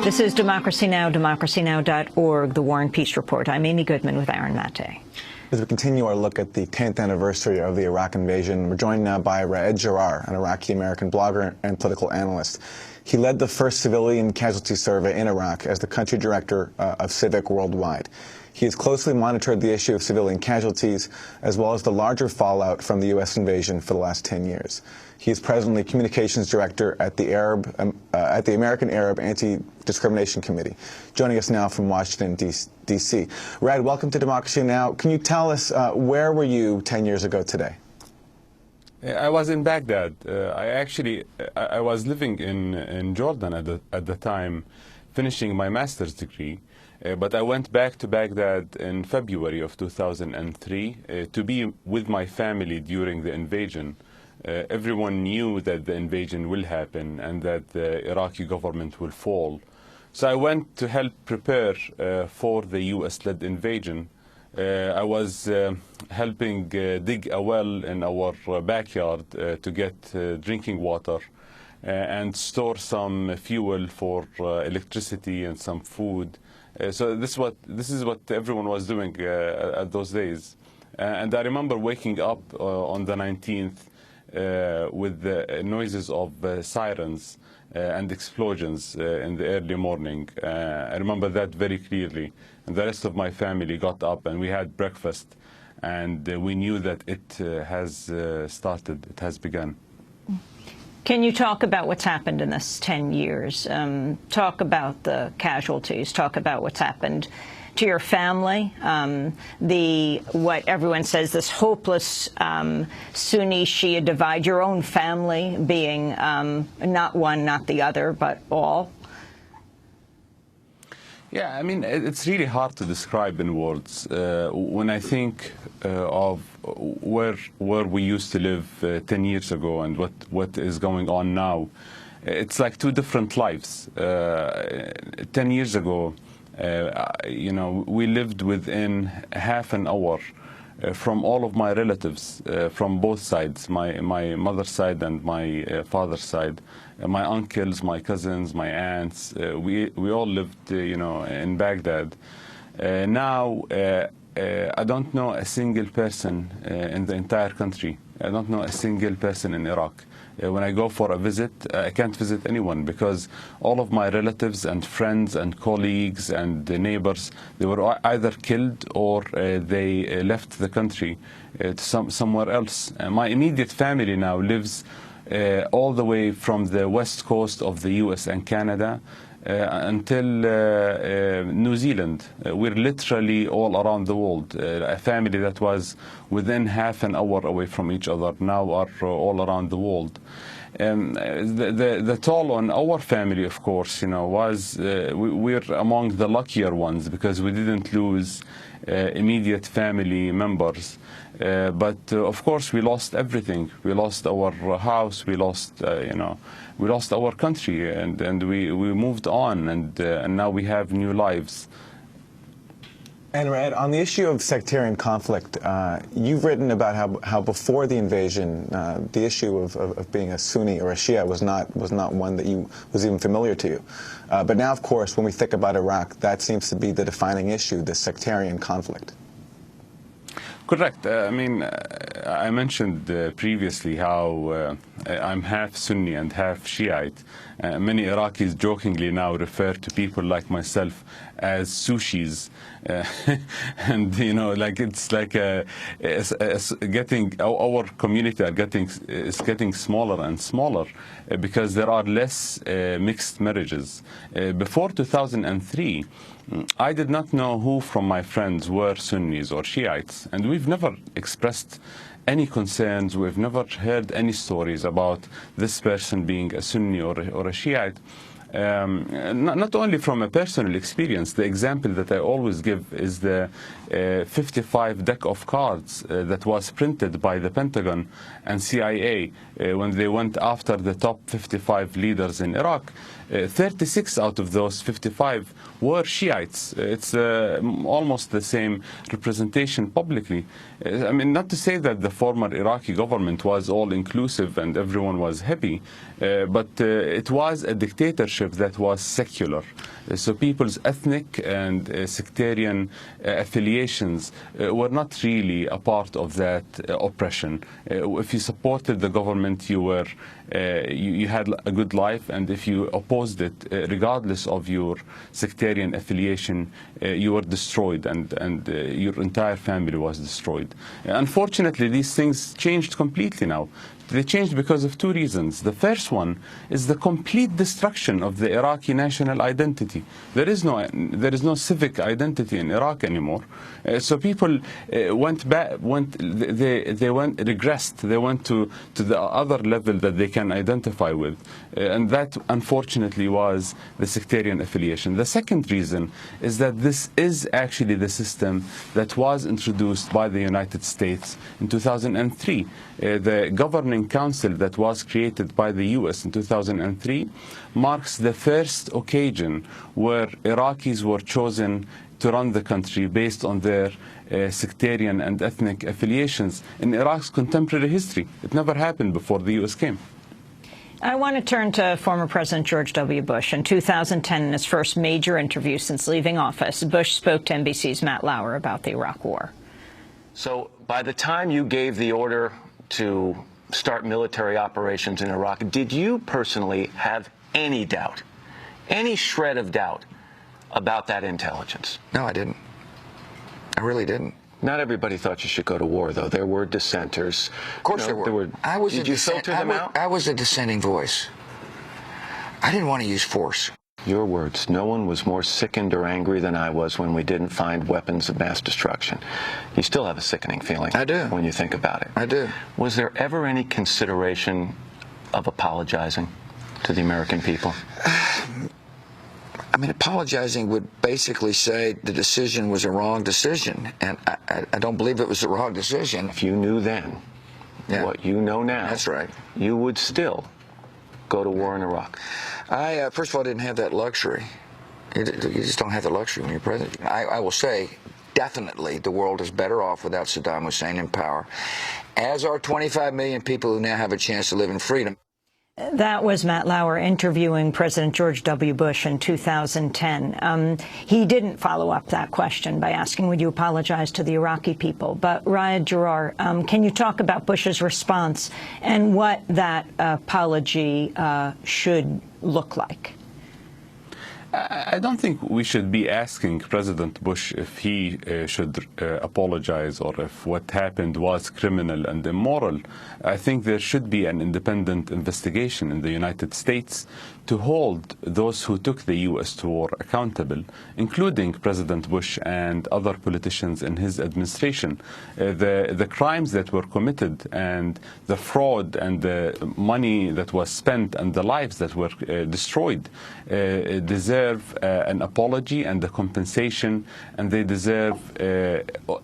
This is Democracy Now!, democracynow.org, the War and Peace Report. I'm Amy Goodman with Aaron Mate. As we continue our look at the 10th anniversary of the Iraq invasion, we're joined now by Raed Jarrar, an Iraqi-American blogger and political analyst. He led the first civilian casualty survey in Iraq as the country director of Civic Worldwide. He has closely monitored the issue of civilian casualties, as well as the larger fallout from the U.S. invasion for the last 10 years. He is presently communications director at the American Arab Anti-Discrimination Committee. Joining us now from Washington, D.C. Raed, welcome to Democracy Now! Can you tell us where were you 10 years ago today? I was in Baghdad. I was living in Jordan at the time, finishing my master's degree. But I went back to Baghdad in February of 2003 to be with my family during the invasion. Everyone knew that the invasion will happen and that the Iraqi government will fall. So I went to help prepare for the US-led invasion. I was helping dig a well in our backyard to get drinking water and store some fuel for electricity and some food. So this is what everyone was doing at those days. And I remember waking up on the 19th with the noises of sirens and explosions in the early morning. I remember that very clearly. And the rest of my family got up and we had breakfast, and we knew that it has started, it has begun. Can you talk about what's happened in this 10 years? Talk about the casualties. Talk about what's happened to your family. What everyone says, this hopeless Sunni-Shia divide. Your own family being not one, not the other, but all. Yeah, I mean, it's really hard to describe in words. When I think of where we used to live 10 years ago and what is going on now, it's like two different lives. 10 years ago, you know, we lived within half an hour from all of my relatives from both sides, my mother's side and my father's side, my uncles, my cousins, my aunts. We all lived, you know, in Baghdad. Now, I don't know a single person in the entire country. I don't know a single person in Iraq. When I go for a visit, I can't visit anyone because all of my relatives and friends and colleagues and neighbors, they were either killed or they left the country to somewhere else. My immediate family now lives all the way from the west coast of the US and Canada until New Zealand. We're literally all around the world. A family that was within half an hour away from each other now are all around the world. The toll on our family, of course, you know, was we're among the luckier ones because we didn't lose immediate family members. But of course, we lost everything. We lost our house. We lost, you know, we lost our country, and we moved on, and now we have new lives. And Raed, on the issue of sectarian conflict, you've written about how before the invasion, the issue of being a Sunni or a Shia was not one that was even familiar to you. But now, of course, when we think about Iraq, that seems to be the defining issue, the sectarian conflict. Correct. I mean, I mentioned previously how I'm half Sunni and half Shiite. Many Iraqis jokingly now refer to people like myself as sushis. And, you know, like it's like getting, our community is getting smaller and smaller because there are less mixed marriages. Before 2003, I did not know who from my friends were Sunnis or Shiites, and we've never expressed any concerns. We've never heard any stories about this person being a Sunni or a Shiite. Not only from a personal experience, the example that I always give is the 55 deck of cards that was printed by the Pentagon and CIA when they went after the top 55 leaders in Iraq. 36 out of those 55 were Shiites. It's almost the same representation publicly. I mean, not to say that the former Iraqi government was all-inclusive and everyone was happy, but it was a dictatorship that was secular. So people's ethnic and sectarian affiliations were not really a part of that oppression. If you supported the government, you had a good life, and if you opposed it, regardless of your sectarian affiliation, you were destroyed, and your entire family was destroyed. Unfortunately, these things changed completely now. They changed because of two reasons. The first one is the complete destruction of the Iraqi national identity. There is no civic identity in Iraq anymore. So people regressed. They went to the other level that they can identify with, and that unfortunately was the sectarian affiliation. The second reason is that this is actually the system that was introduced by the United States in 2003. The governing council that was created by the U.S. in 2003 marks the first occasion where Iraqis were chosen to run the country based on their sectarian and ethnic affiliations in Iraq's contemporary history. It never happened before the U.S. came. I want to turn to former President George W. Bush. In 2010, in his first major interview since leaving office, Bush spoke to NBC's Matt Lauer about the Iraq War. So by the time you gave the order to start military operations in Iraq, did you personally have any doubt, any shred of doubt about that intelligence? No, I didn't. I really didn't. Not everybody thought you should go to war, though. There were dissenters. Of course there were. Did you filter them out? I was a dissenting voice. I didn't want to use force. Your words. No one was more sickened or angry than I was when we didn't find weapons of mass destruction. You still have a sickening feeling. I do. When you think about it. I do. Was there ever any consideration of apologizing to the American people? I mean, apologizing would basically say the decision was a wrong decision, and I don't believe it was the wrong decision. If you knew then what you know now, that's right, you would still go to war in Iraq. I, first of all, didn't have that luxury. You just don't have the luxury when you're president. I will say, definitely, the world is better off without Saddam Hussein in power, as are 25 million people who now have a chance to live in freedom. That was Matt Lauer interviewing President George W. Bush in 2010. He didn't follow up that question by asking, would you apologize to the Iraqi people? But Riyad Jarrar, can you talk about Bush's response and what that apology should look like? I don't think we should be asking President Bush if he should apologize or if what happened was criminal and immoral. I think there should be an independent investigation in the United States to hold those who took the U.S. to war accountable, including President Bush and other politicians in his administration. The crimes that were committed and the fraud and the money that was spent and the lives that were destroyed deserve an apology and a compensation, and they deserve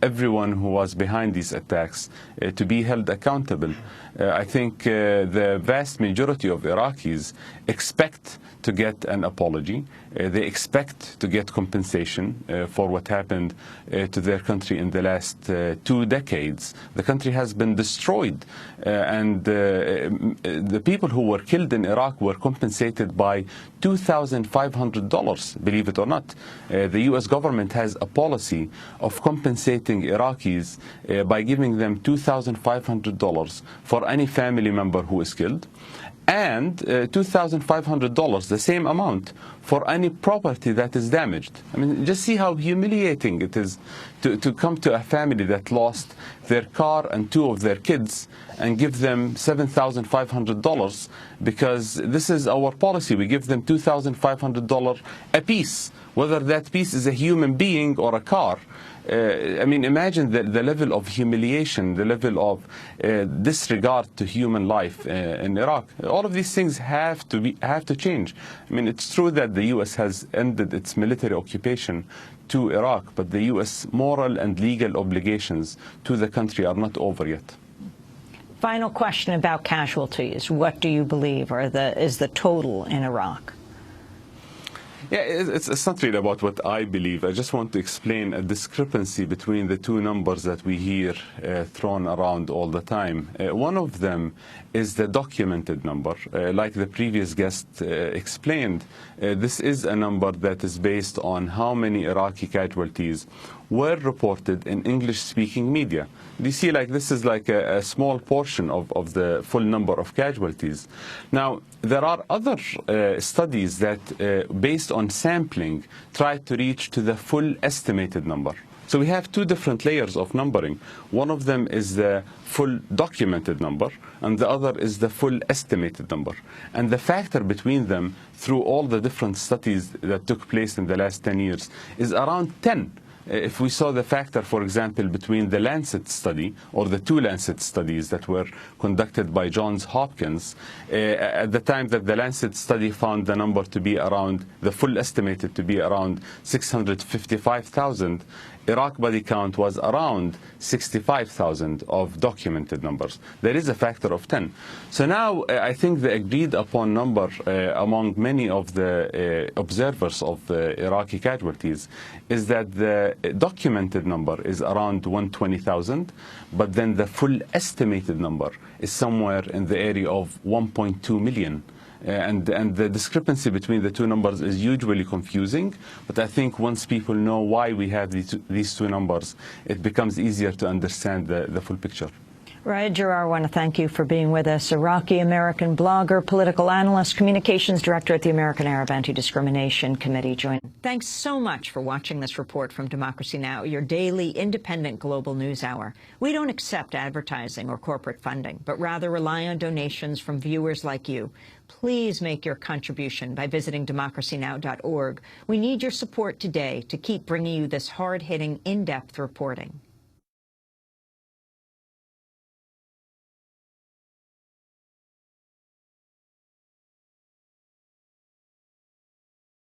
everyone who was behind these attacks to be held accountable. I think the vast majority of Iraqis expect to get an apology. They expect to get compensation for what happened to their country in the last 2 decades. The country has been destroyed, and the people who were killed in Iraq were compensated by $2,500, believe it or not. The U.S. government has a policy of compensating Iraqis by giving them $2,500 for any family member who is killed, and $2,500, the same amount, for any property that is damaged. I mean, just see how humiliating it is to come to a family that lost their car and 2 of their kids and give them $7,500, because this is our policy. We give them $2,500 a piece, whether that piece is a human being or a car. I mean, imagine the level of humiliation, the level of disregard to human life in Iraq. All of these things have to change. I mean, it's true that the U.S. has ended its military occupation to Iraq, but the U.S. moral and legal obligations to the country are not over yet. Final question about casualties. What do you believe is the total in Iraq? Yeah, it's not really about what I believe. I just want to explain a discrepancy between the two numbers that we hear thrown around all the time. One of them is the documented number. Like the previous guest explained, this is a number that is based on how many Iraqi casualties were reported in English-speaking media. You see, like, this is like a small portion of the full number of casualties. Now, there are other studies that, based on sampling, try to reach to the full estimated number. So we have two different layers of numbering. One of them is the full documented number, and the other is the full estimated number. And the factor between them, through all the different studies that took place in the last 10 years, is around 10. If we saw the factor, for example, between the Lancet study, or the two Lancet studies that were conducted by Johns Hopkins, at the time that the Lancet study found the number to be around, the full estimated to be around 655,000, Iraq body count was around 65,000 of documented numbers. There is a factor of 10. So now I think the agreed upon number among many of the observers of the Iraqi casualties is that the documented number is around 120,000, but then the full estimated number is somewhere in the area of 1.2 million. And the discrepancy between the two numbers is usually confusing, but I think once people know why we have these two numbers, it becomes easier to understand the full picture. Raed Jarrar, I want to thank you for being with us. Iraqi-American blogger, political analyst, communications director at the American Arab Anti-Discrimination Committee. Thanks so much for watching this report from Democracy Now!, your daily independent global news hour. We don't accept advertising or corporate funding, but rather rely on donations from viewers like you. Please make your contribution by visiting democracynow.org. We need your support today to keep bringing you this hard-hitting, in-depth reporting.